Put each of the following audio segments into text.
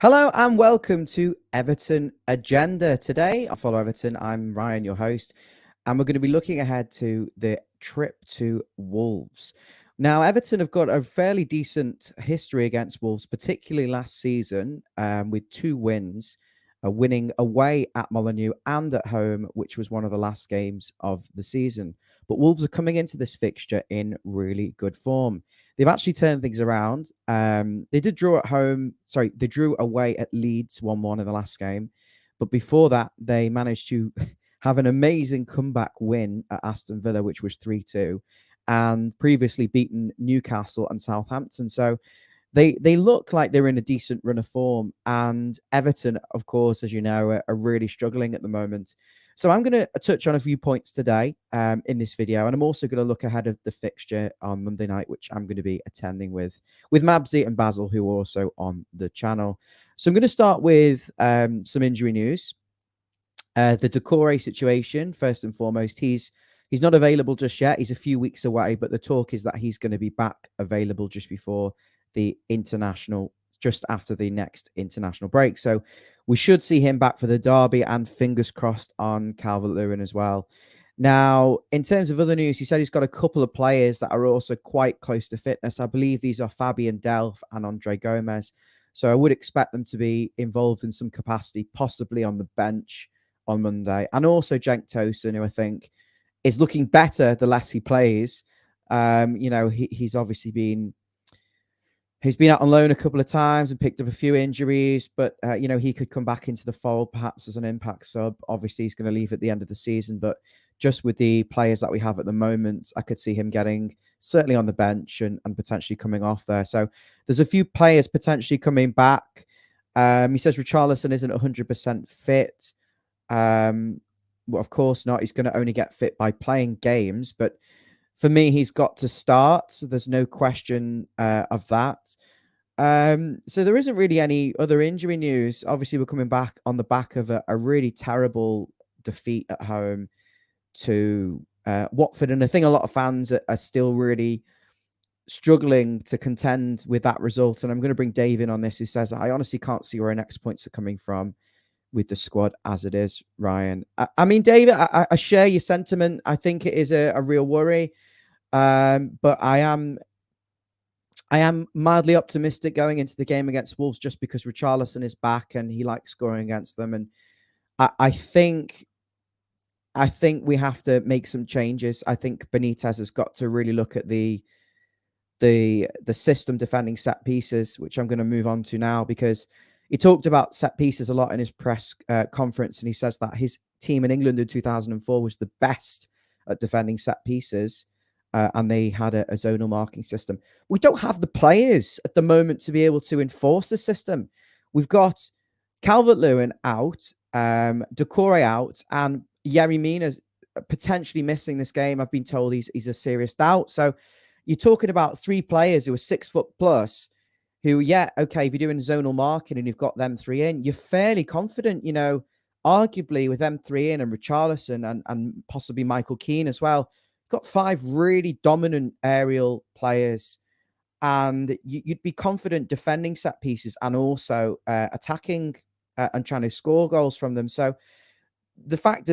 Hello and welcome to Everton Agenda. Today, I follow Everton. I'm Ryan, your host, and we're going to be looking ahead to the trip to Wolves. Now, Everton have got a fairly decent history against Wolves, particularly last season, with 2 wins, winning away at Molineux and at home, which was one of the last games of the season. But Wolves are coming into this fixture in really good form. They've actually turned things around. They did draw at home. Sorry, they drew away at Leeds 1-1 in the last game. But before that, they managed to have an amazing comeback win at Aston Villa, which was 3-2, and previously beaten Newcastle and Southampton. So they look like they're in a decent run of form. And Everton, of course, as you know, are really struggling at the moment. So I'm going to touch on a few points today in this video, and I'm also going to look ahead of the fixture on Monday night, which I'm going to be attending with Mabsy and Basil, who are also on the channel. So I'm going to start with some injury news. The Decore situation, first and foremost, he's not available just yet. He's a few weeks away, but the talk is that he's going to be back available just before the international, just after the next international break. So we should see him back for the derby, and fingers crossed on Calvert-Lewin as well. Now, in terms of other news, he said he's got a couple of players that are also quite close to fitness. I believe these are Fabian Delph and Andre Gomez. So I would expect them to be involved in some capacity, possibly on the bench on Monday. And also Cenk Tosun, who I think is looking better the less he plays. He's obviously been out on loan a couple of times and picked up a few injuries, but he could come back into the fold perhaps as an impact sub. Obviously, he's going to leave at the end of the season, but just with the players that we have at the moment, I could see him getting certainly on the bench and potentially coming off there. So there's a few players potentially coming back. He says Richarlison isn't 100% fit. Well, of course not. He's going to only get fit by playing games, but for me, he's got to start. So there's no question of that. So there isn't really any other injury news. Obviously, we're coming back on the back of a really terrible defeat at home to Watford. And I think a lot of fans are still really struggling to contend with that result. And I'm going to bring Dave in on this, who says, I honestly can't see where our next points are coming from with the squad as it is, Ryan. I mean, David, I share your sentiment. I think it is a real worry. But I am mildly optimistic going into the game against Wolves, just because Richarlison is back and he likes scoring against them. And I think we have to make some changes. I think Benitez has got to really look at the system defending set pieces, which I'm going to move on to now, because he talked about set pieces a lot in his press conference, and he says that his team in England in 2004 was the best at defending set pieces. And they had a zonal marking system. We don't have the players at the moment to be able to enforce the system. We've got Calvert-Lewin out, Decore out, and Yerry Mina potentially missing this game. I've been told he's a serious doubt. So you're talking about 3 players who are 6 foot plus, who, if you're doing zonal marking and you've got them 3 in, you're fairly confident, arguably with them 3 in and Richarlison and possibly Michael Keane as well. Got 5 really dominant aerial players, and you'd be confident defending set pieces and also attacking and trying to score goals from them. So the fact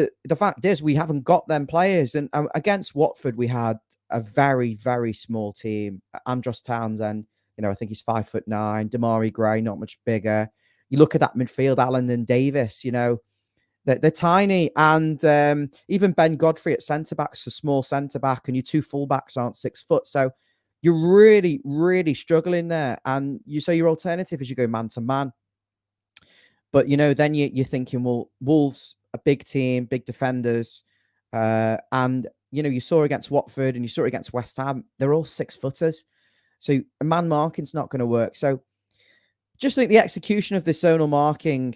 is we haven't got them players. And against Watford, we had a very, very small team. Andros Townsend, I think he's 5'9". Damari Gray, not much bigger. You look at that midfield, Allen and Davis, they're tiny, and even Ben Godfrey at centre-back's a small centre-back, and your 2 full-backs aren't 6 foot. So you're really, really struggling there. And your alternative is you go man-to-man. But, then you're thinking, well, Wolves, a big team, big defenders, and, you saw against Watford and you saw it against West Ham, they're all 6-footers. So man marking's not going to work. So just think the execution of this zonal marking,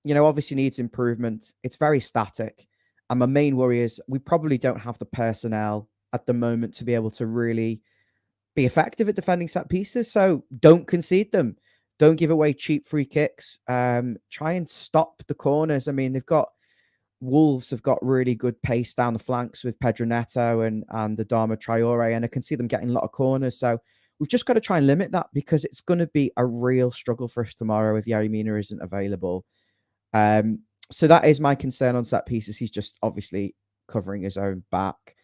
obviously needs improvement. It's very static. And my main worry is we probably don't have the personnel at the moment to be able to really be effective at defending set pieces. So don't concede them. Don't give away cheap free kicks. Try and stop the corners. I mean, Wolves have got really good pace down the flanks with Pedro Neto and the Adama Traore, and I can see them getting a lot of corners. So we've just got to try and limit that because it's going to be a real struggle for us tomorrow if Yerry Mina isn't available. So that is my concern on set pieces. He's just obviously covering his own back.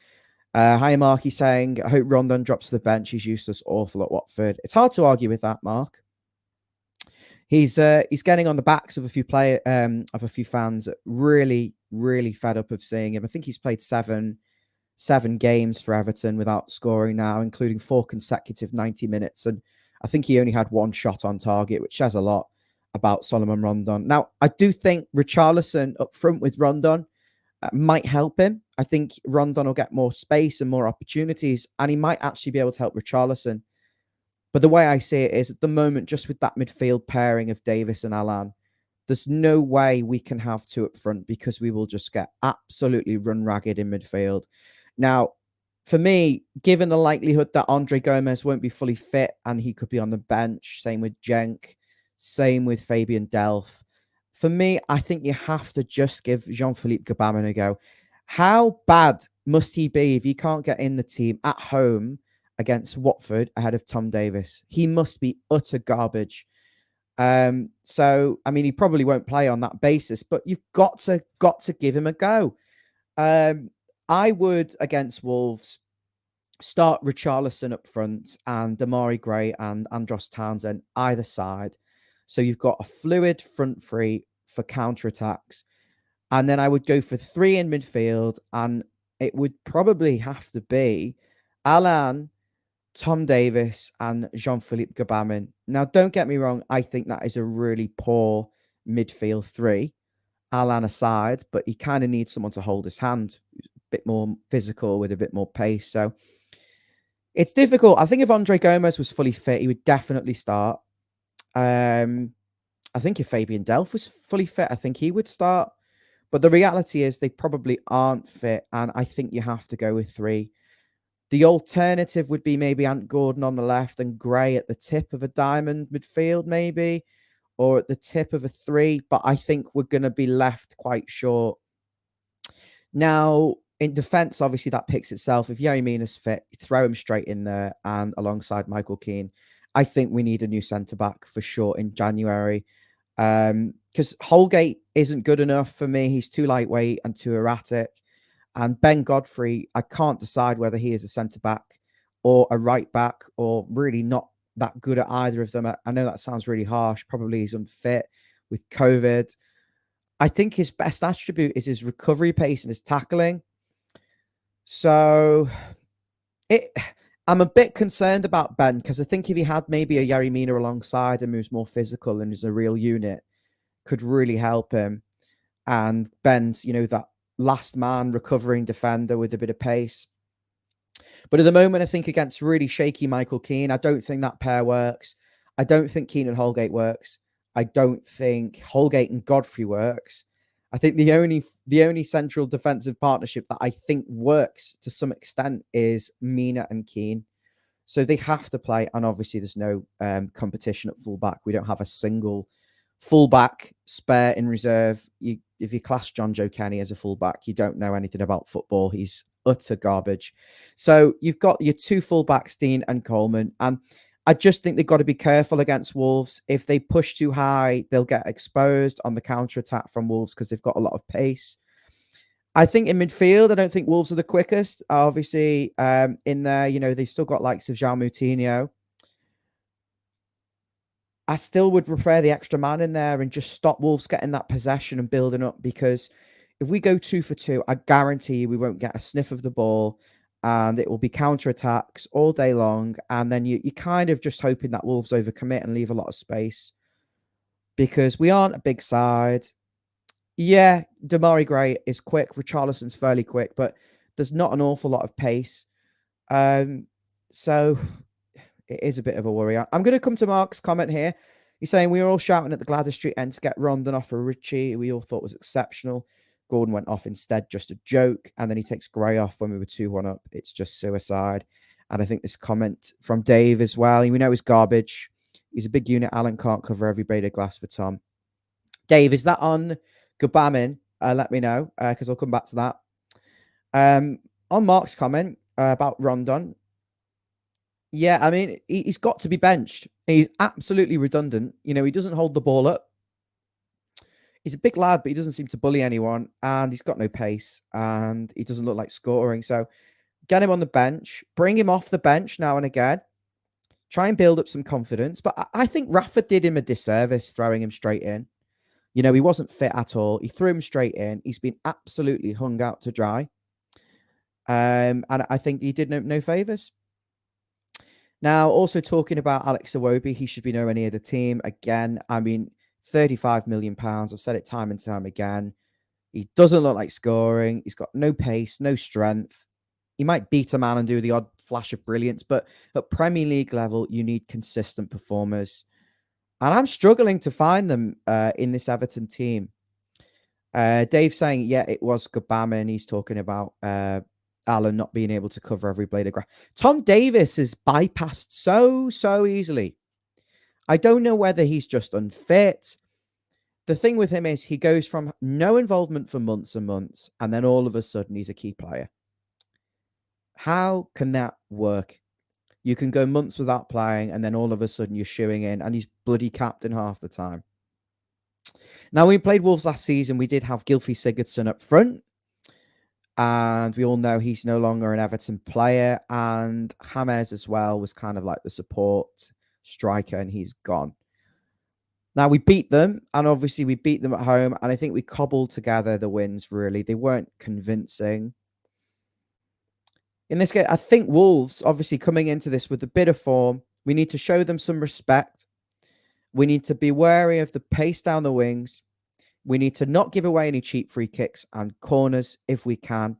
Hi, Mark. He's saying, I hope Rondon drops to the bench. He's useless, awful at Watford. It's hard to argue with that, Mark. He's getting on the backs of a few fans really, really fed up of seeing him. I think he's played seven games for Everton without scoring now, including 4 consecutive 90 minutes. And I think he only had 1 shot on target, which says a lot about Solomon Rondon. Now, I do think Richarlison up front with Rondon might help him. I think Rondon will get more space and more opportunities, and he might actually be able to help Richarlison. But the way I see it is at the moment, just with that midfield pairing of Davis and Alan, there's no way we can have 2 up front because we will just get absolutely run ragged in midfield. Now, for me, given the likelihood that Andre Gomez won't be fully fit and he could be on the bench, same with Cenk, same with Fabian Delph. For me, I think you have to just give Jean-Philippe Gbamin a go. How bad must he be if he can't get in the team at home against Watford ahead of Tom Davis? He must be utter garbage. So, I mean, he probably won't play on that basis, but you've got to give him a go. I would, against Wolves, start Richarlison up front and Damari Gray and Andros Townsend either side. So you've got a fluid front three for counterattacks. And then I would go for 3 in midfield, and it would probably have to be Alan, Tom Davis, and Jean-Philippe Gbamin. Now, don't get me wrong. I think that is a really poor midfield 3, Alan aside, but he kind of needs someone to hold his hand, a bit more physical with a bit more pace. So it's difficult. I think if Andre Gomez was fully fit, he would definitely start. I think if Fabian Delph was fully fit, I think he would start. But the reality is they probably aren't fit, and I think you have to go with 3. The alternative would be maybe Ant Gordon on the left and Gray at the tip of a diamond midfield, maybe, or at the tip of a 3. But I think we're going to be left quite short. Now, in defence, obviously, that picks itself. If Yerry Mina's fit, throw him straight in there and alongside Michael Keane. I think we need a new centre-back for sure in January. Because Holgate isn't good enough for me. He's too lightweight and too erratic. And Ben Godfrey, I can't decide whether he is a centre-back or a right-back, or really not that good at either of them. I know that sounds really harsh. Probably he's unfit with COVID. I think his best attribute is his recovery pace and his tackling. So I'm a bit concerned about Ben, because I think if he had maybe a Yerry Mina alongside him who's more physical and is a real unit, could really help him. And Ben's, that last man recovering defender with a bit of pace. But at the moment, I think against really shaky Michael Keane, I don't think that pair works. I don't think Keane and Holgate works. I don't think Holgate and Godfrey works. I think the only central defensive partnership that I think works to some extent is Mina and Keane. So they have to play. And obviously there's no competition at fullback. We don't have a single fullback spare in reserve. If you class John Joe Kenny as a fullback, you don't know anything about football. He's utter garbage. So you've got your 2 fullbacks, Dean and Coleman. And I just think they've got to be careful against Wolves. If they push too high, they'll get exposed on the counter-attack from Wolves because they've got a lot of pace. I think in midfield, I don't think Wolves are the quickest. Obviously, in there, they've still got likes of João Moutinho. I still would prefer the extra man in there and just stop Wolves getting that possession and building up, because if we go 2 for 2, I guarantee you we won't get a sniff of the ball, and it will be counter-attacks all day long. And then you're kind of just hoping that Wolves overcommit and leave a lot of space, because we aren't a big side. Yeah, Damari Gray is quick. Richarlison's fairly quick, but there's not an awful lot of pace. So it is a bit of a worry. I'm going to come to Mark's comment here. He's saying, we were all shouting at the Gladys Street end to get Rondon off for Richie, who we all thought was exceptional. Gordon went off instead, just a joke. And then he takes Gray off when we were 2-1 up. It's just suicide. And I think this comment from Dave as well. We know he's garbage. He's a big unit. Alan can't cover every blade of glass for Tom. Dave, is that on Gbamin? Let me know, because I'll come back to that. On Mark's comment about Rondon, Yeah, I mean, he's got to be benched. He's absolutely redundant. You know, he doesn't hold the ball up. He's a big lad, but he doesn't seem to bully anyone, and he's got no pace, and he doesn't look like scoring. So get him on the bench, bring him off the bench now and again, try and build up some confidence. But I think Rafa did him a disservice throwing him straight in. You know, he wasn't fit at all. He threw him straight in. He's been absolutely hung out to dry. And I think he did no favors. Now, also talking about Alex Iwobi, he should be nowhere near the team. Again, I mean, £35 million. I've said it time and time again. He doesn't look like scoring. He's got no pace, no strength. He might beat a man and do the odd flash of brilliance, but at Premier League level, you need consistent performers. And I'm struggling to find them in this Everton team. Dave saying, yeah, it was Gabama, and he's talking about Alan not being able to cover every blade of grass. Tom Davis is bypassed so easily. I don't know whether he's just unfit. The thing with him is he goes from no involvement for months and months, and then all of a sudden he's a key player. How can that work? You can go months without playing, and then all of a sudden you're shooing in, and he's bloody captain half the time. Now, when we played Wolves last season, we did have Gylfi Sigurdsson up front, and we all know he's no longer an Everton player, and James as well was kind of like the support striker, and he's gone. Now, we beat them, and obviously we beat them at home, and I think we cobbled together the wins, really. They weren't convincing. In this game, I think Wolves, obviously coming into this with a bit of form, we need to show them some respect. We need to be wary of the pace down the wings. We need to not give away any cheap free kicks and corners if we can.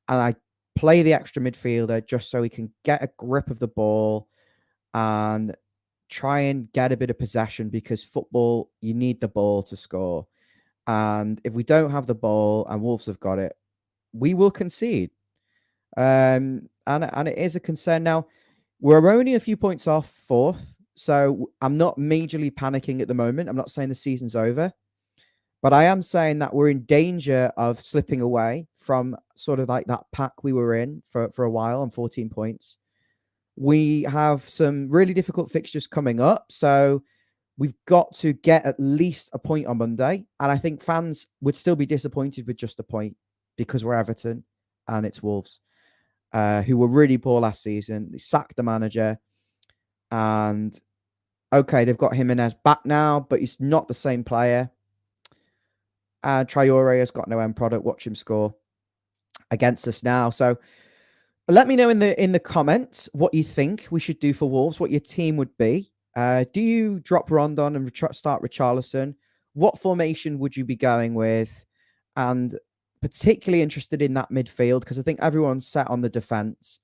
And I play the extra midfielder just so he can get a grip of the ball and try and get a bit of possession, because football, you need the ball to score. And if we don't have the ball and Wolves have got it, we will concede. And it is a concern. Now, we're only a few points off fourth, so I'm not majorly panicking at the moment. I'm not saying the season's over, but I am saying that we're in danger of slipping away from sort of like that pack we were in for a while on 14 points. We have some really difficult fixtures coming up, so we've got to get at least a point on Monday. And I think fans would still be disappointed with just a point, because we're Everton and it's Wolves, who were really poor last season. They sacked the manager, and okay, they've got Jimenez back now, but he's not the same player. Traore has got no end product. Watch him score against us now. So let me know in the comments what you think we should do for Wolves, what your team would be. Do you drop Rondon and start Richarlison? What formation would you be going with? And particularly interested in that midfield, because I think everyone's set on the defense.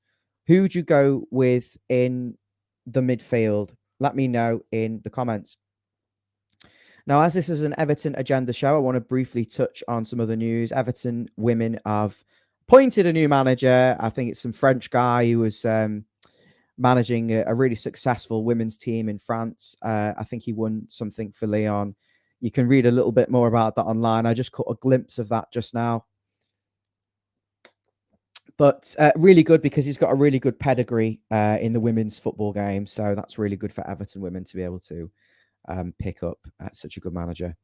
Who would you go with in the midfield? Let me know in the comments. Now, as this is an Everton Agenda show, I want to briefly touch on some of the news. Everton women have appointed a new manager. I think it's some French guy who was managing a really successful women's team in France. I think he won something for Lyon. You can read a little bit more about that online. I just caught a glimpse of that just now. But really good, because he's got a really good pedigree in the women's football game. So that's really good for Everton women to be able to pick up such a good manager.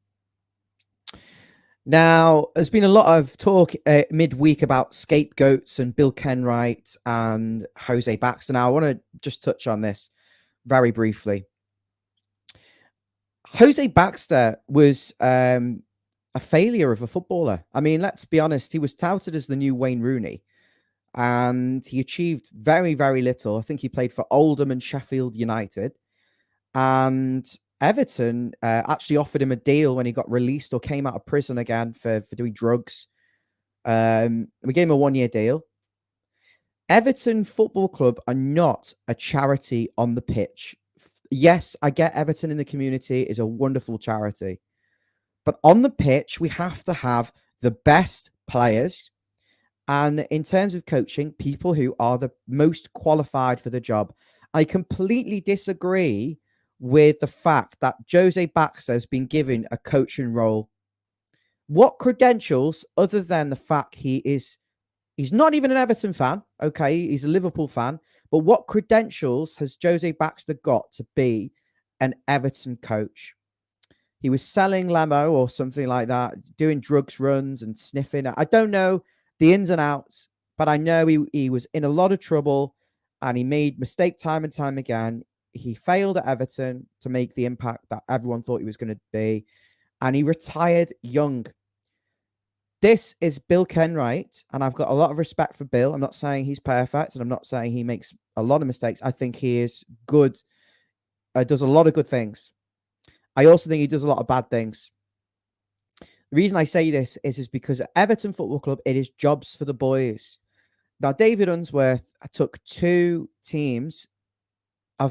Now, there's been a lot of talk midweek about scapegoats and Bill Kenwright and Jose Baxter. Now, I want to just touch on this very briefly. Jose Baxter was a failure of a footballer. I mean, let's be honest. He was touted as the new Wayne Rooney, and he achieved very, very little. I think he played for Oldham and Sheffield United. And Everton actually offered him a deal when he got released or came out of prison again for doing drugs. We gave him a 1-year deal. Everton Football Club are not a charity on the pitch. Yes, I get Everton in the community is a wonderful charity. But on the pitch, we have to have the best players. And in terms of coaching, people who are the most qualified for the job. I completely disagree with the fact that Jose Baxter has been given a coaching role. What credentials, other than the fact he's not even an Everton fan, okay, he's a Liverpool fan, But what credentials has Jose Baxter got to be an Everton coach? He was selling Lemo or something like that, doing drugs runs and sniffing. I don't know the ins and outs, but I know he was in a lot of trouble and he made mistake time and time again. He failed at Everton to make the impact that everyone thought he was going to be, and he retired young. This is Bill Kenwright, and I've got a lot of respect for Bill. I'm not saying he's perfect, and I'm not saying he makes a lot of mistakes. I think he is good, does a lot of good things. I also think he does a lot of bad things. The reason I say this is because at Everton Football Club, it is jobs for the boys. Now, David Unsworth took 2 teams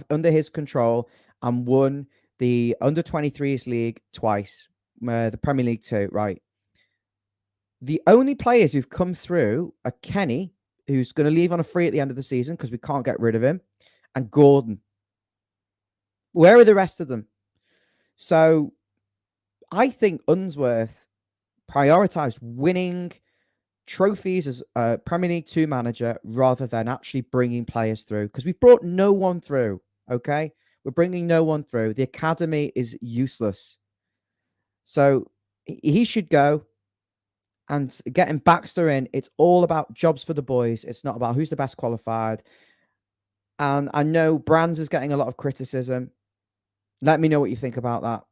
under his control and won the under-23s league twice, the Premier League 2, right? The only players who've come through are Kenny, who's going to leave on a free at the end of the season because we can't get rid of him, and Gordon. Where are the rest of them? So I think Unsworth prioritized winning trophies as a Premier League 2 manager rather than actually bringing players through, because we've brought no one through, okay? We're bringing no one through. The academy is useless. So he should go. And getting Baxter in, it's all about jobs for the boys. It's not about who's the best qualified. And I know Brands is getting a lot of criticism. Let me know what you think about that.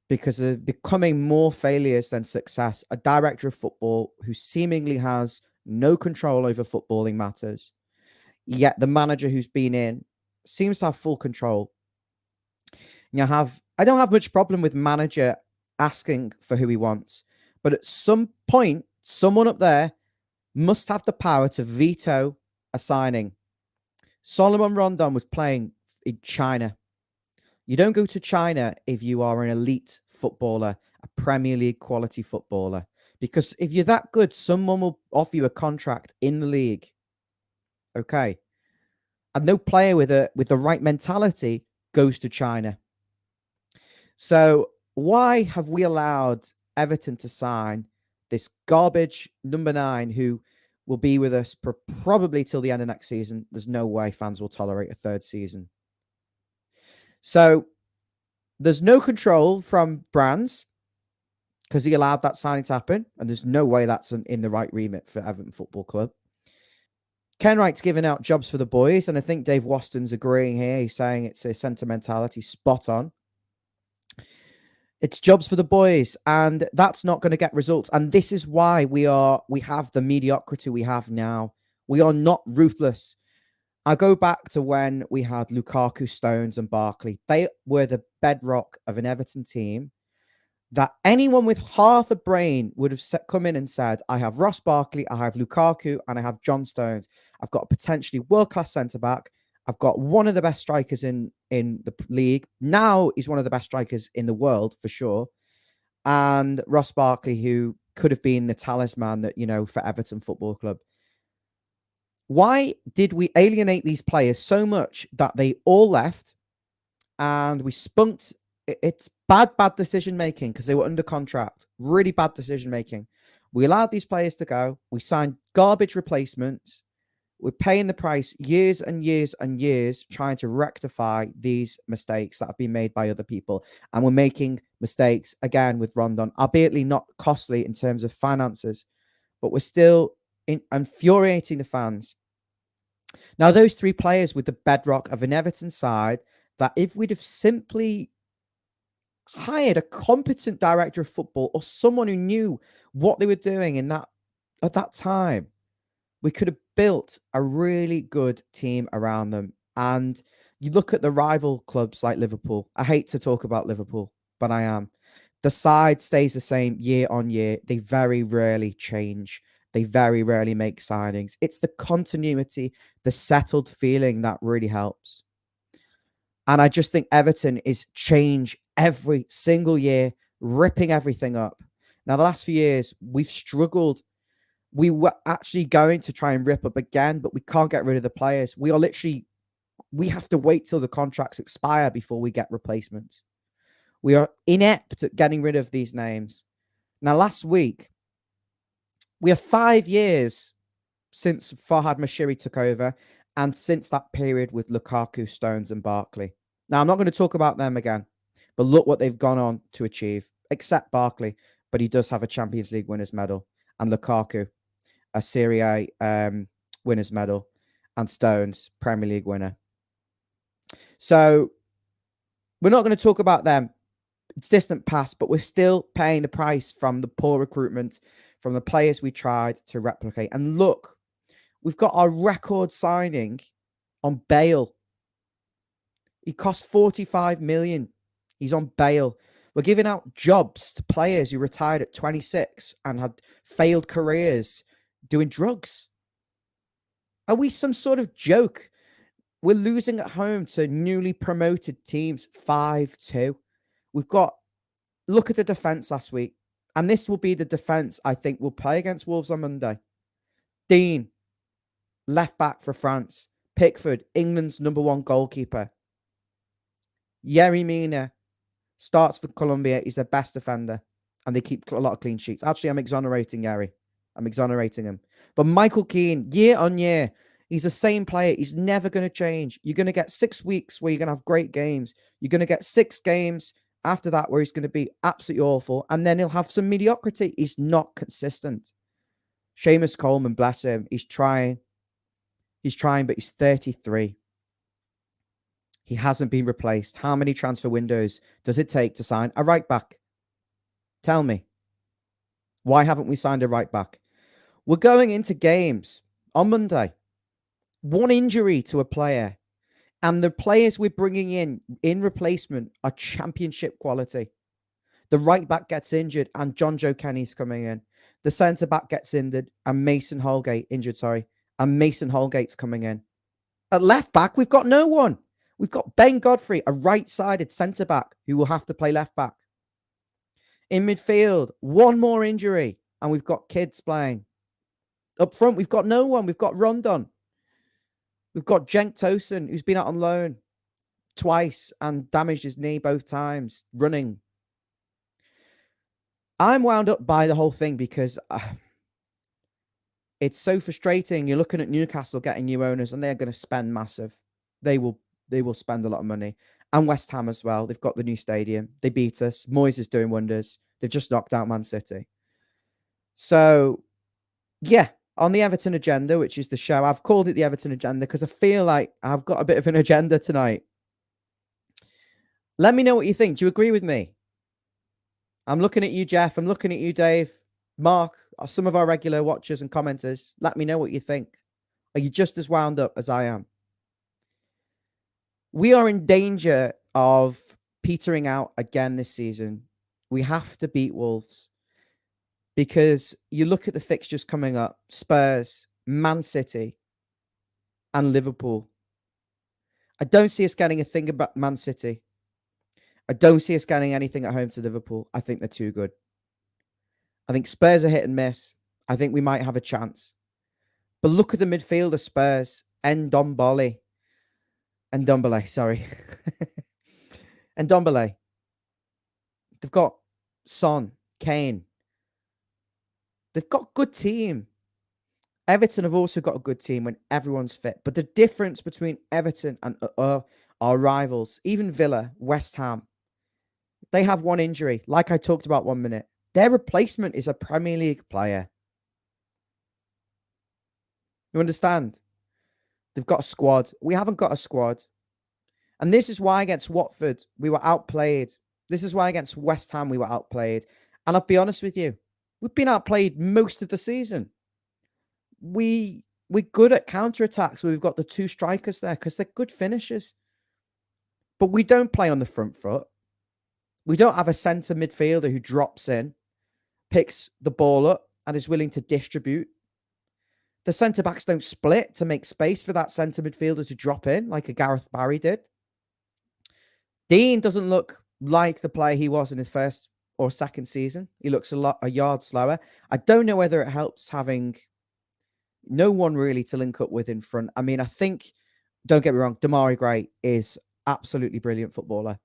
Because of becoming more failures than success, a director of football who seemingly has no control over footballing matters, yet the manager who's been in seems to have full control. I don't have much problem with manager asking for who he wants, but at some point, someone up there must have the power to veto a signing. Solomon Rondon was playing in China. You don't go to China if you are an elite footballer, a Premier League quality footballer. Because if you're that good, someone will offer you a contract in the league. Okay. And no player with the right mentality goes to China. So why have we allowed Everton to sign this garbage number 9 who will be with us probably till the end of next season? There's no way fans will tolerate a 3rd season. So there's no control from Brands because he allowed that signing to happen, and there's no way that's in the right remit for Everton Football Club. Kenwright's giving out jobs for the boys, and I think Dave Waston's agreeing here. He's saying it's a sentimentality, spot on. It's jobs for the boys, and that's not going to get results. And this is why we have the mediocrity we have now. We are not ruthless. I go back to when we had Lukaku, Stones, and Barkley. They were the bedrock of an Everton team that anyone with half a brain would have come in and said, I have Ross Barkley, I have Lukaku, and I have John Stones. I've got a potentially world-class centre-back. I've got one of the best strikers in the league. Now he's one of the best strikers in the world, for sure. And Ross Barkley, who could have been the talisman that, for Everton Football Club. Why did we alienate these players so much that they all left and we spunked? It's bad decision-making because they were under contract. Really bad decision-making. We allowed these players to go. We signed garbage replacements. We're paying the price years and years and years trying to rectify these mistakes that have been made by other people. And we're making mistakes again with Rondon, albeit not costly in terms of finances, but we're still infuriating the fans. Now, those 3 players with the bedrock of an Everton side that if we'd have simply hired a competent director of football or someone who knew what they were doing at that time, we could have built a really good team around them. And you look at the rival clubs like Liverpool. I hate to talk about Liverpool, but I am. The side stays the same year on year. They very rarely change. They very rarely make signings. It's the continuity, the settled feeling that really helps. And I just think Everton is change every single year, ripping everything up. Now, the last few years, we've struggled. We were actually going to try and rip up again, but we can't get rid of the players. We have to wait till the contracts expire before we get replacements. We are inept at getting rid of these names. Now, last week, we have 5 years since Farhad Mashiri took over, and since that period with Lukaku, Stones, and Barkley. Now, I'm not going to talk about them again, but look what they've gone on to achieve, except Barkley, but he does have a Champions League winner's medal, and Lukaku, a Serie A winner's medal, and Stones, Premier League winner. So we're not going to talk about them. It's distant past, but we're still paying the price from the poor recruitment, from the players we tried to replicate. And look, we've got our record signing on Bale. He cost 45 million. He's on bail. We're giving out jobs to players who retired at 26 and had failed careers doing drugs. Are we some sort of joke? We're losing at home to newly promoted teams 5-2. We've got, look at the defence last week. And this will be the defence I think will play against Wolves on Monday. Dean, left back for France. Pickford, England's #1 goalkeeper. Yerry Mina starts for Colombia. He's their best defender. And they keep a lot of clean sheets. Actually, I'm exonerating Yerry. I'm exonerating him. But Michael Keane, year on year, he's the same player. He's never going to change. You're going to get 6 weeks where you're going to have great games. You're going to get 6 games after that where he's going to be absolutely awful. And then he'll have some mediocrity. He's not consistent. Seamus Coleman, bless him. He's trying. But he's 33. He hasn't been replaced. How many transfer windows does it take to sign a right back? Tell me. Why haven't we signed a right back? We're going into games on Monday. 1 injury to a player. And the players we're bringing in replacement are championship quality. The right back gets injured and John Joe Kenny's coming in. The centre back gets injured and Mason Holgate's coming in. At left back, we've got no one. We've got Ben Godfrey, a right-sided centre back who will have to play left back. In midfield, 1 more injury and we've got kids playing. Up front, we've got no one. We've got Rondon. We've got Cenk Tosun, who's been out on loan twice and damaged his knee both times, running. I'm wound up by the whole thing because it's so frustrating. You're looking at Newcastle getting new owners and they're going to spend massive. They will spend a lot of money. And West Ham as well. They've got the new stadium. They beat us. Moyes is doing wonders. They've just knocked out Man City. So, yeah, on the Everton Agenda, which is the show, I've called it the Everton Agenda because I feel like I've got a bit of an agenda tonight. Let me know what you think. Do you agree with me? I'm looking at you, Jeff. I'm looking at you, Dave. Mark, some of our regular watchers and commenters. Let me know what you think. Are you just as wound up as I am? We are in danger of petering out again this season. We have to beat Wolves because you look at the fixtures coming up, Spurs, Man City, and Liverpool. I don't see us getting a thing about Man City. I don't see us getting anything at home to Liverpool. I think they're too good. I think Spurs are hit and miss. I think we might have a chance. But look at the midfield of Spurs. Ndombele. Sorry. Ndombele. They've got Son, Kane. They've got a good team. Everton have also got a good team when everyone's fit. But the difference between Everton and our rivals, even Villa, West Ham, they have 1 injury. Like I talked about 1 minute. Their replacement is a Premier League player. You understand? They've got a squad. We haven't got a squad. And this is why against Watford, we were outplayed. This is why against West Ham, we were outplayed. And I'll be honest with you, we've been outplayed most of the season. We're good at counterattacks. We've got the 2 strikers there because they're good finishers. But we don't play on the front foot. We don't have a centre midfielder who drops in, picks the ball up, and is willing to distribute. The centre-backs don't split to make space for that centre midfielder to drop in like a Gareth Barry did. Dean doesn't look like the player he was in his first or second season. He looks a yard slower. I don't know whether it helps having no one really to link up with in front. I mean, I think, don't get me wrong, Damari Gray is absolutely brilliant footballer.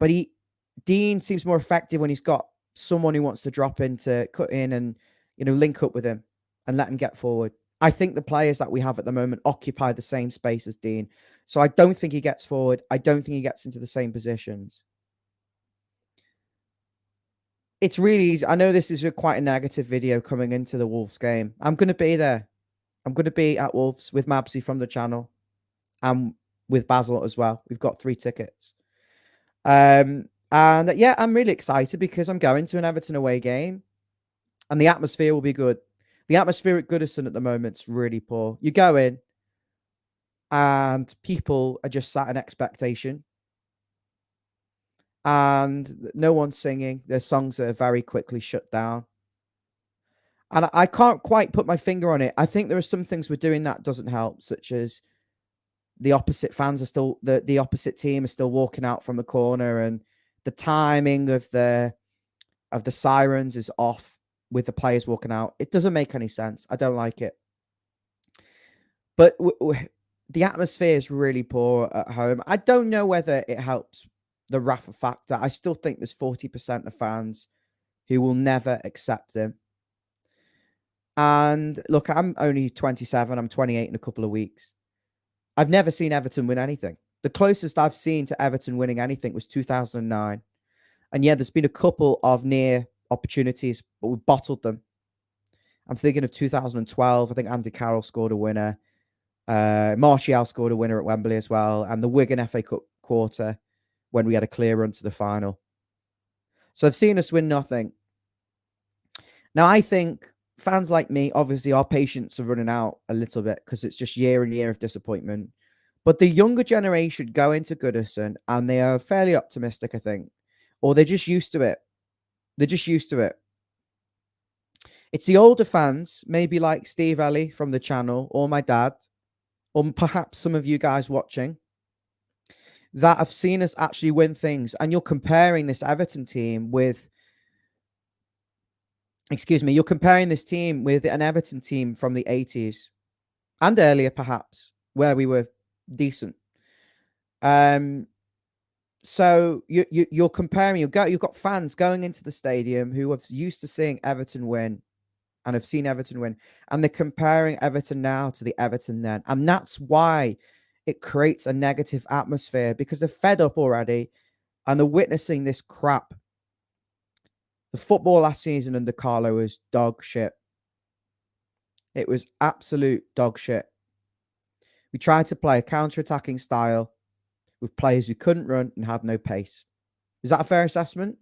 But Dean seems more effective when he's got someone who wants to drop in to cut in and, link up with him and let him get forward. I think the players that we have at the moment occupy the same space as Dean. So I don't think he gets forward. I don't think he gets into the same positions. It's really easy. I know this is quite a negative video coming into the Wolves game. I'm going to be there. I'm going to be at Wolves with Mabsy from the channel and with Basil as well. We've got 3 tickets. And yeah, I'm really excited because I'm going to an Everton away game and the atmosphere will be good. The atmosphere at Goodison at the moment is really poor. You go in and people are just sat in expectation and no one's singing. Their songs are very quickly shut down. And I can't quite put my finger on it. I think there are some things we're doing that doesn't help, such as the opposite fans are still, the opposite team is still walking out from the corner, and the timing of the sirens is off with the players walking out. It doesn't make any sense. I don't like it. But the atmosphere is really poor at home. I don't know whether it helps the Rafa factor. I still think there's 40% of fans who will never accept him. And look, I'm only 27. I'm 28 in a couple of weeks. I've never seen Everton win anything. The closest I've seen to Everton winning anything was 2009. And yeah, there's been a couple of near opportunities, but we bottled them. I'm thinking of 2012. I think Andy Carroll scored a winner. Martial scored a winner at Wembley as well. And the Wigan FA Cup quarter when we had a clear run to the final. So I've seen us win nothing. Now, I think fans like me, obviously, our patience are running out a little bit because it's just year and year of disappointment. But the younger generation go into Goodison and they are fairly optimistic, I think. Or they're just used to it. They're just used to it. It's the older fans, maybe like Steve Ellie from the channel, or my dad, or perhaps some of you guys watching, that have seen us actually win things. And you're comparing this Everton team with, you're comparing this team with an Everton team from the 80s and earlier, perhaps, where we were decent. So you're comparing, you've got fans going into the stadium who are used to seeing Everton win and have seen Everton win, and they're comparing Everton now to the Everton then. And that's why it creates a negative atmosphere, because they're fed up already and they're witnessing this crap. The football last season under Carlo was dog shit. It was absolute dog shit. We tried to play a counter-attacking style with players who couldn't run and had no pace. Is that a fair assessment?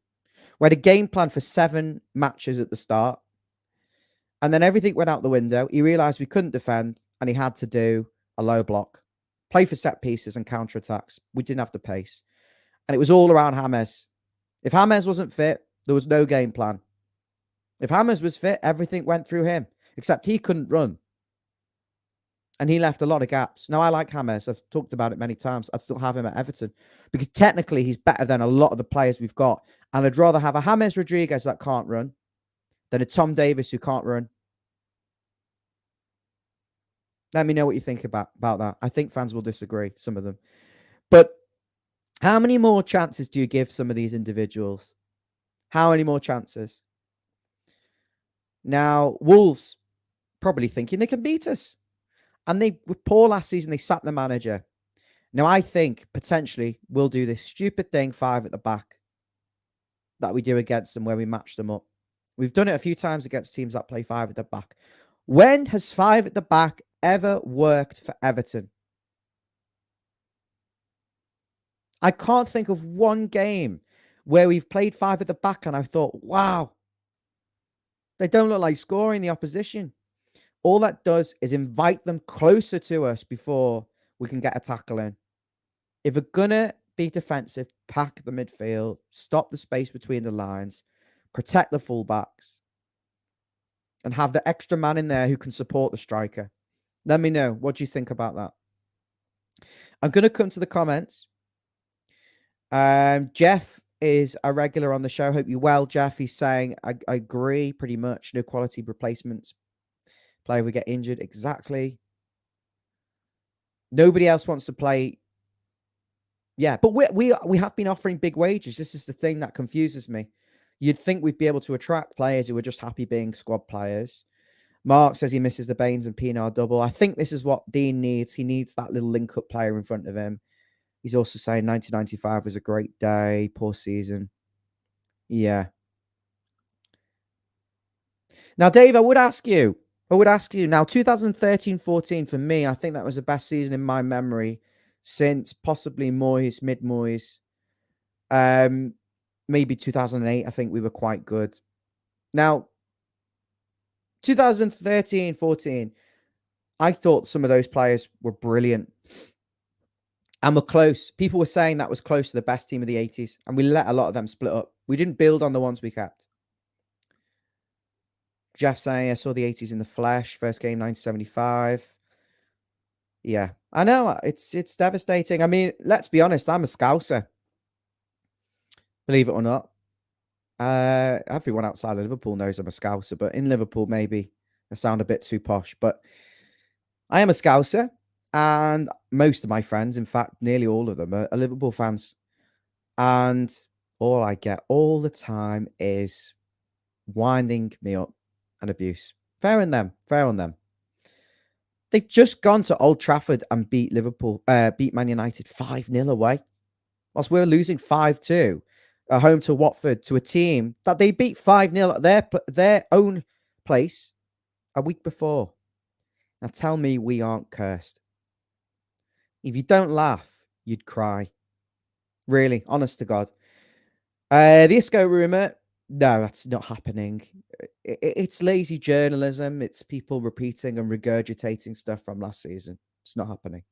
We had a game plan for 7 matches at the start, and then everything went out the window. He realised we couldn't defend, and he had to do a low block, play for set pieces and counter-attacks. We didn't have the pace. And it was all around James. If James wasn't fit, there was no game plan. If James was fit, everything went through him, except he couldn't run. And he left a lot of gaps. Now, I like James. I've talked about it many times. I'd still have him at Everton because technically he's better than a lot of the players we've got. And I'd rather have a James Rodriguez that can't run than a Tom Davis who can't run. Let me know what you think about that. I think fans will disagree, some of them. But how many more chances do you give some of these individuals? How many more chances? Now, Wolves probably thinking they can beat us. And they were poor last season. They sacked the manager. Now, I think potentially we'll do this stupid thing, 5 at the back, that we do against them where we match them up. We've done it a few times against teams that play 5 at the back. When has 5 at the back ever worked for Everton? I can't think of one game where we've played 5 at the back and I thought, wow, they don't look like scoring the opposition. All that does is invite them closer to us before we can get a tackle in. If we're going to be defensive, pack the midfield, stop the space between the lines, protect the fullbacks, and have the extra man in there who can support the striker. Let me know. What do you think about that? I'm going to come to the comments. Jeff is a regular on the show. Hope you're well, Jeff. He's saying, I agree pretty much. No quality replacements. Player we get injured. Exactly. Nobody else wants to play. Yeah, but we have been offering big wages. This is the thing that confuses me. You'd think we'd be able to attract players who are just happy being squad players. Mark says he misses the Baines and Pienaar double. I think this is what Dean needs. He needs that little link-up player in front of him. He's also saying 1995 was a great day, poor season. Yeah. Now, Dave, I would ask you now, 2013-14 for me, I think that was the best season in my memory since possibly Moyes, mid-Moyes. Maybe 2008, I think we were quite good. Now, 2013-14, I thought some of those players were brilliant and were close. People were saying that was close to the best team of the 80s, and we let a lot of them split up. We didn't build on the ones we kept. Jeff saying, I saw the 80s in the flesh. First game, 1975. Yeah, I know. It's devastating. I mean, let's be honest. I'm a Scouser. Believe it or not. Everyone outside of Liverpool knows I'm a Scouser, but in Liverpool, maybe I sound a bit too posh. But I am a Scouser, and most of my friends, in fact, nearly all of them, are Liverpool fans. And all I get all the time is winding me up and abuse. Fair on them. They've just gone to Old Trafford and beat Man United 5-0 away. Whilst we're losing 5-2 at home to Watford, to a team that they beat 5-0 at their own place a week before. Now tell me we aren't cursed. If you don't laugh, you'd cry. Really, honest to God. The Isco rumour, no, that's not happening. It's lazy journalism. It's people repeating and regurgitating stuff from last season. It's not happening.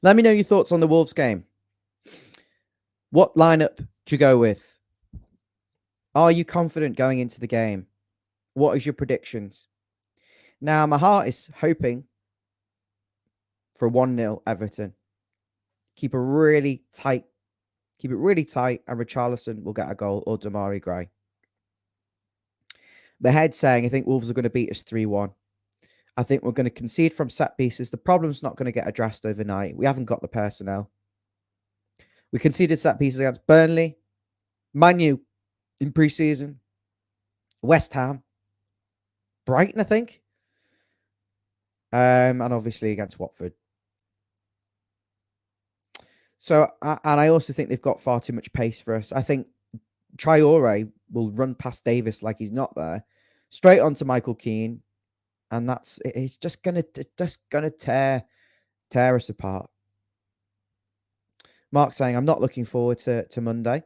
Let me know your thoughts on the Wolves game. What lineup do you go with? Are you confident going into the game? What is your predictions? Now, my heart is hoping for 1-0 Everton. Keep it really tight, and Richarlison will get a goal, or Damari Gray. My head's saying I think Wolves are going to beat us 3-1. I think we're going to concede from set pieces. The problem's not going to get addressed overnight. We haven't got the personnel. We conceded set pieces against Burnley, Man U in pre-season, West Ham, Brighton, I think, and obviously against Watford. So, and I also think they've got far too much pace for us. I think Traore will run past Davis like he's not there, straight onto Michael Keane, and it's just gonna tear us apart. Mark saying I'm not looking forward to Monday,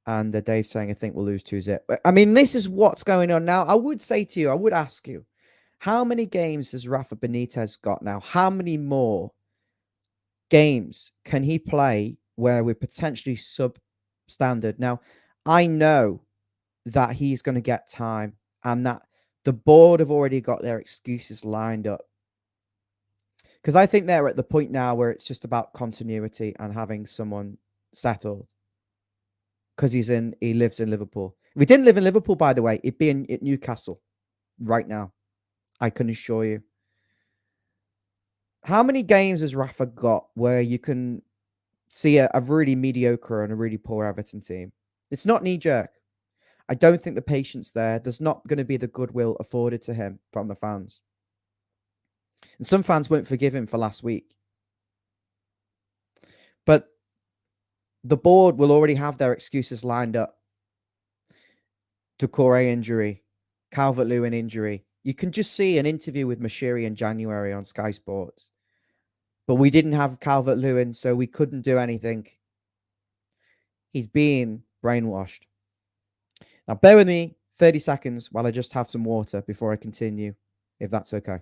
and Dave saying I think we'll lose 2-0. I mean, this is what's going on now. I would ask you, how many games has Rafa Benitez got now? How many more games can he play where we're potentially substandard? Now, I know that he's going to get time and that the board have already got their excuses lined up. Because I think they're at the point now where it's just about continuity and having someone settled. Because he lives in Liverpool. If he didn't live in Liverpool, by the way, he'd be at Newcastle right now. I can assure you. How many games has Rafa got where you can see a really mediocre and a really poor Everton team? It's not knee-jerk. I don't think the patience there. There's not going to be the goodwill afforded to him from the fans. And some fans won't forgive him for last week. But the board will already have their excuses lined up. Doucouré injury, Calvert-Lewin injury. You can just see an interview with Mashiri in January on Sky Sports. But we didn't have Calvert-Lewin, so we couldn't do anything. He's being brainwashed. Now, bear with me 30 seconds while I just have some water before I continue, if that's okay.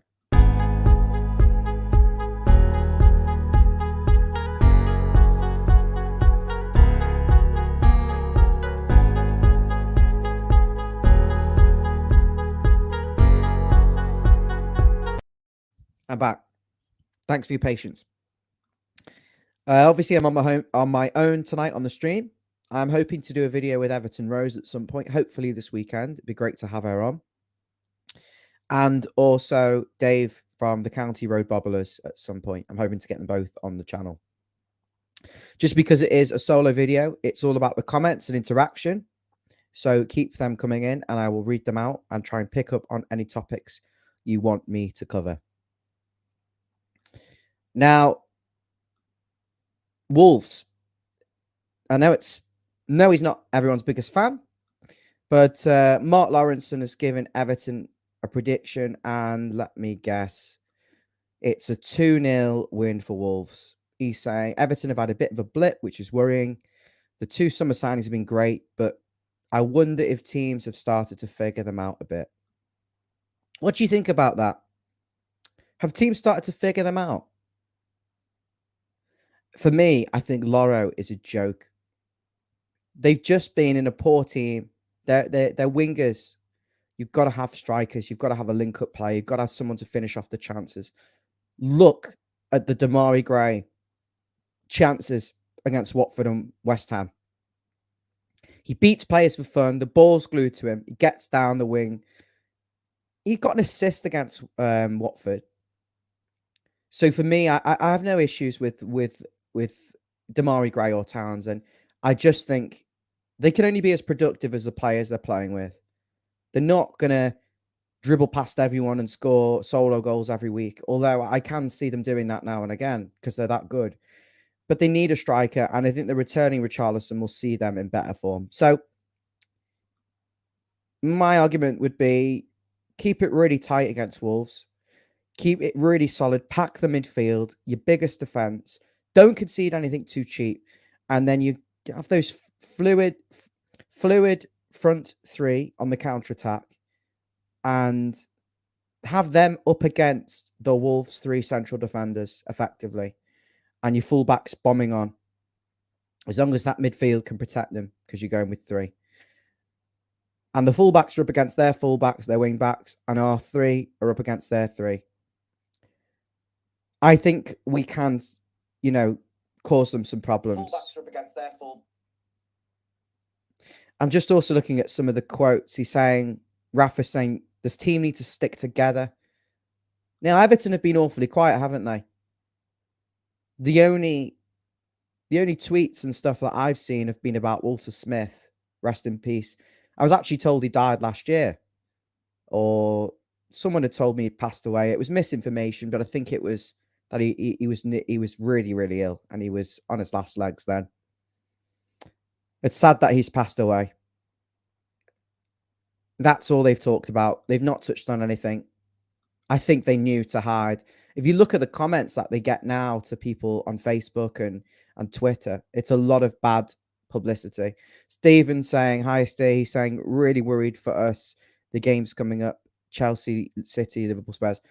I'm back. Thanks for your patience. Obviously, I'm on my own tonight on the stream. I'm hoping to do a video with Everton Rose at some point, hopefully this weekend. It'd be great to have her on. And also Dave from the County Road Bobblers at some point. I'm hoping to get them both on the channel. Just because it is a solo video, it's all about the comments and interaction. So keep them coming in and I will read them out and try and pick up on any topics you want me to cover. Now, Wolves. I know he's not everyone's biggest fan, but Mark Lawrenson has given Everton a prediction, and let me guess, it's a 2-0 win for Wolves. He's saying Everton have had a bit of a blip, which is worrying. The 2 summer signings have been great, but I wonder if teams have started to figure them out a bit. What do you think about that? Have teams started to figure them out? For me, I think Loro is a joke. They've just been in a poor team. They're wingers. You've got to have strikers. You've got to have a link-up play. You've got to have someone to finish off the chances. Look at the Damari Gray chances against Watford and West Ham. He beats players for fun. The ball's glued to him. He gets down the wing. He got an assist against Watford. So for me, I have no issues with Damari Gray or Townsend. I just think they can only be as productive as the players they're playing with. They're not going to dribble past everyone and score solo goals every week, although I can see them doing that now and again because they're that good. But they need a striker, and I think the returning Richarlison will see them in better form. So my argument would be keep it really tight against Wolves. Keep it really solid. Pack the midfield, your biggest defence. Don't concede anything too cheap. And then you have those fluid front three on the counter-attack and have them up against the Wolves' 3 central defenders effectively. And your fullbacks bombing on. As long as that midfield can protect them, because you're going with 3. And the fullbacks are up against their fullbacks, their wing-backs, and our 3 are up against their 3. I think we can, cause them some problems. Fullbacks are up against their full. I'm just also looking at some of the quotes. Rafa saying, this team needs to stick together. Now, Everton have been awfully quiet, haven't they? The only tweets and stuff that I've seen have been about Walter Smith. Rest in peace. I was actually told he died last year. Or someone had told me he passed away. It was misinformation, but I think it was that he was really, really ill and he was on his last legs then. It's sad that he's passed away. That's all they've talked about. They've not touched on anything. I think they knew to hide. If you look at the comments that they get now to people on Facebook and Twitter, it's a lot of bad publicity. Stephen saying, hi, Steve. He's saying, really worried for us. The game's coming up. Chelsea, City, Liverpool, Spurs.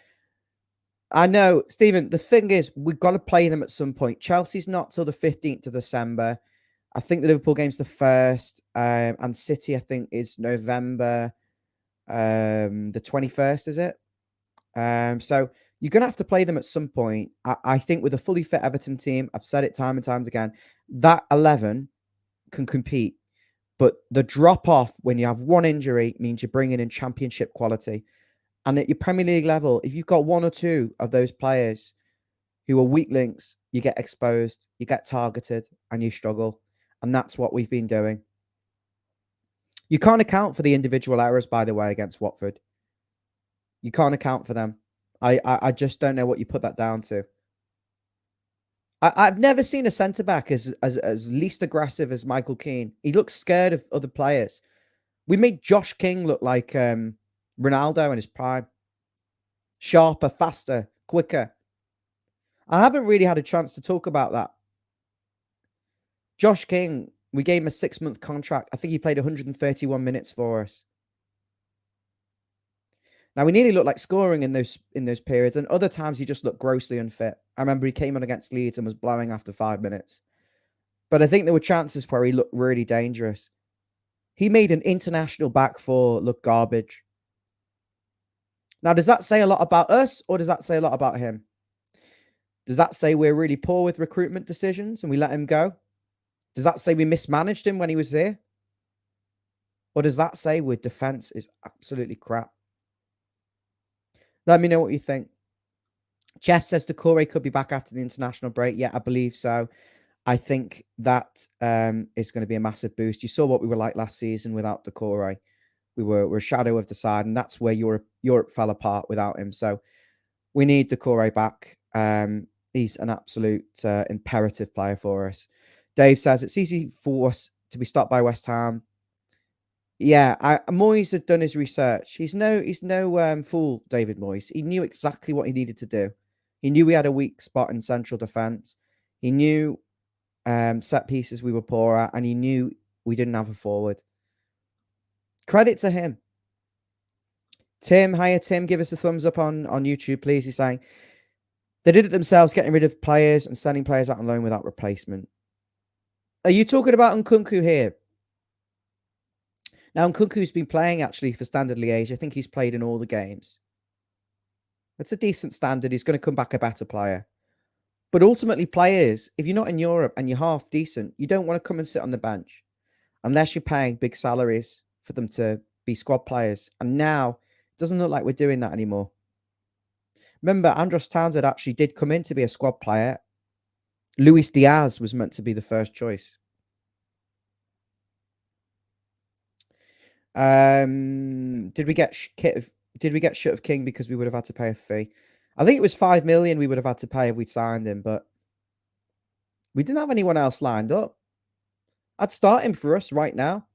I know, Stephen, the thing is, we've got to play them at some point. Chelsea's not till the 15th of December. I think the Liverpool game's the 1st. And City, I think, is November the 21st, is it? So you're going to have to play them at some point. I think with a fully fit Everton team, I've said it time and times again, that 11 can compete. But the drop-off when you have one injury means you're bringing in championship quality. And at your Premier League level, if you've got 1 or 2 of those players who are weak links, you get exposed, you get targeted, and you struggle. And that's what we've been doing. You can't account for the individual errors, by the way, against Watford. You can't account for them. I just don't know what you put that down to. I've never seen a centre-back as least aggressive as Michael Keane. He looks scared of other players. We made Josh King look like Ronaldo in his prime. Sharper, faster, quicker. I haven't really had a chance to talk about that. Josh King, we gave him a 6-month contract. I think he played 131 minutes for us. Now, we nearly looked like scoring in those periods, and other times he just looked grossly unfit. I remember he came on against Leeds and was blowing after 5 minutes. But I think there were chances where he looked really dangerous. He made an international back four look garbage. Now, does that say a lot about us, or does that say a lot about him? Does that say we're really poor with recruitment decisions and we let him go? Does that say we mismanaged him when he was here? Or does that say our defense is absolutely crap? Let me know what you think. Jess says Decore could be back after the international break. Yeah, I believe so. I think that is going to be a massive boost. You saw what we were like last season without Decore. We're a shadow of the side, and that's where Europe fell apart without him. So we need Decore back. He's an absolute imperative player for us. Dave says it's easy for us to be stopped by West Ham. Yeah, Moyes had done his research. He's no fool, David Moyes. He knew exactly what he needed to do. He knew we had a weak spot in central defence. He knew set pieces we were poor at, and he knew we didn't have a forward. Credit to him. Tim, hiya Tim, give us a thumbs up on YouTube, please. He's saying they did it themselves, getting rid of players and sending players out on loan without replacement. Are you talking about Nkunku here? Now, Nkunku's been playing actually for Standard Liège. I think he's played in all the games. That's a decent standard. He's going to come back a better player. But ultimately, players, if you're not in Europe and you're half decent, you don't want to come and sit on the bench unless you're paying big salaries for them to be squad players. And now it doesn't look like we're doing that anymore. Remember, Andros Townsend actually did come in to be a squad player. Luis Diaz was meant to be the first choice. Did we get shut of King because we would have had to pay a fee? I think it was 5 million we would have had to pay if we'd signed him, but we didn't have anyone else lined up. I'd start him for us right now.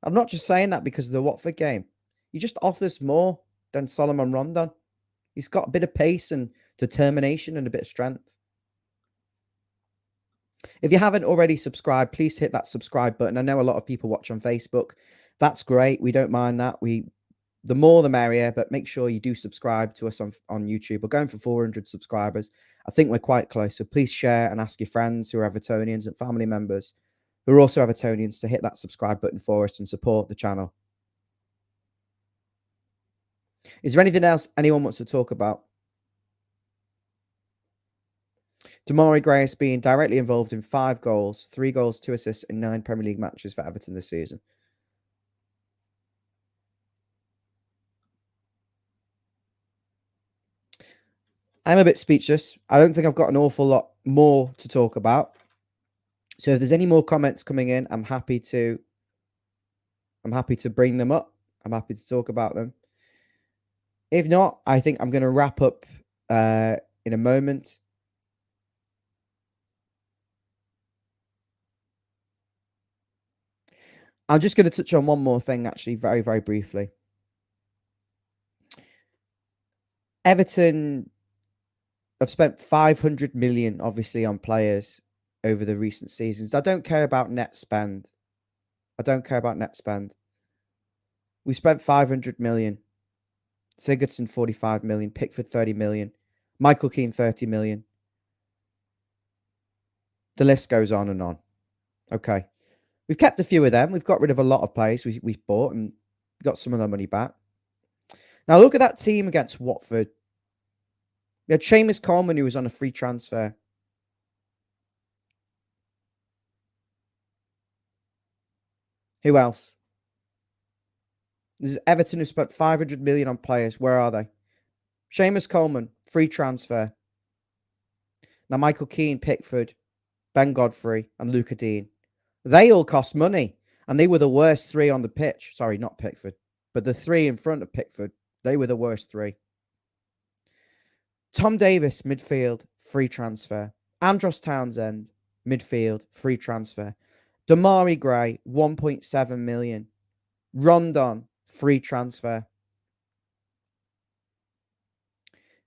I'm not just saying that because of the Watford game. He just offers more than Solomon Rondon. He's got a bit of pace and determination and a bit of strength. If you haven't already subscribed, please hit that subscribe button. I know a lot of people watch on Facebook. That's great. We don't mind that. The more the merrier, but make sure you do subscribe to us on YouTube. We're going for 400 subscribers. I think we're quite close. So please share and ask your friends who are Evertonians and family members who are also Evertonians to hit that subscribe button for us and support the channel. Is there anything else anyone wants to talk about? Demarai Gray has been directly involved in 5 goals, 3 goals, 2 assists in 9 Premier League matches for Everton this season. I'm a bit speechless. I don't think I've got an awful lot more to talk about. So if there's any more comments coming in, I'm happy to bring them up. I'm happy to talk about them. If not, I think I'm going to wrap up in a moment. I'm just going to touch on one more thing, actually, very, very briefly. Everton have spent 500 million, obviously, on players over the recent seasons. I don't care about net spend. We spent 500 million. Sigurdsson, 45 million. Pickford, 30 million. Michael Keane, 30 million. The list goes on and on. Okay. We've kept a few of them. We've got rid of a lot of players we've bought and got some of their money back. Now, look at that team against Watford. We had Seamus Coleman, who was on a free transfer. Who else? This is Everton, who spent 500 million on players. Where are they? Seamus Coleman, free transfer. Now, Michael Keane, Pickford, Ben Godfrey, and Luca Dean. They all cost money, and they were the worst 3 on the pitch. Sorry, not Pickford, but the 3 in front of Pickford. They were the worst 3. Tom Davis, midfield, free transfer. Andros Townsend, midfield, free transfer. Demarai Gray, 1.7 million. Rondon, free transfer.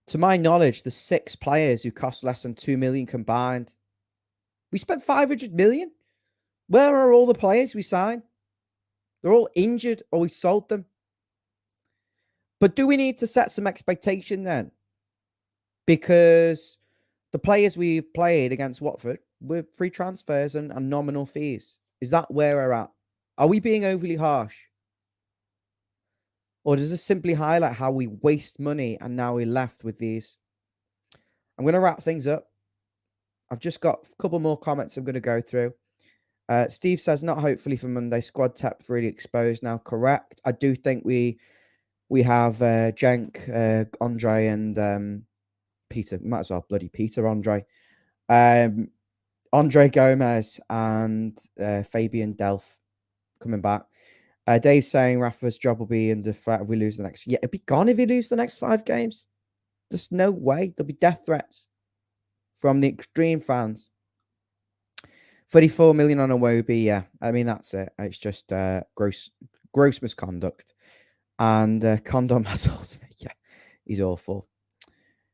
To my knowledge, the 6 players who cost less than 2 million combined. We spent 500 million. Where are all the players we signed? They're all injured or we sold them. But do we need to set some expectation then? Because the players we've played against Watford were free transfers and nominal fees. Is that where we're at? Are we being overly harsh? Or does this simply highlight how we waste money and now we're left with these? I'm going to wrap things up. I've just got a couple more comments I'm going to go through. Steve says, not hopefully for Monday. Squad depth really exposed now. Correct. I do think we have Cenk, Andre, and Peter. Might as well bloody Peter Andre. Andre Gomez and Fabian Delph coming back. Dave's saying Rafa's job will be under threat if we lose the next. Yeah, it'll be gone if we lose the next 5 games. There's no way. There'll be death threats from the extreme fans. 34 million on a Wobie. Yeah, I mean that's it. It's just gross misconduct and condom muscles. Yeah, he's awful.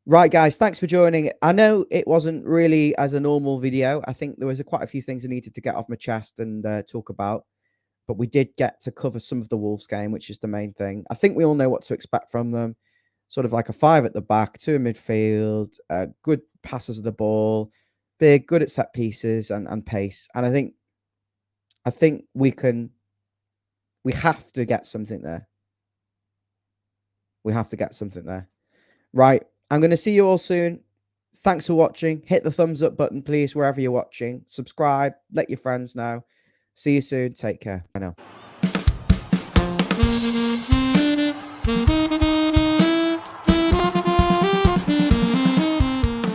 Right, guys, thanks for joining. I know it wasn't really as a normal video. I think there was quite a few things I needed to get off my chest and talk about. But we did get to cover some of the Wolves game, which is the main thing. I think we all know what to expect from them. Sort of like a 5 at the back, 2 in midfield, good passes of the ball, big, good at set pieces and pace. And I think we have to get something there. We have to get something there. Right. I'm going to see you all soon. Thanks for watching. Hit the thumbs up button, please, wherever you're watching. Subscribe. Let your friends know. See you soon. Take care. Bye now.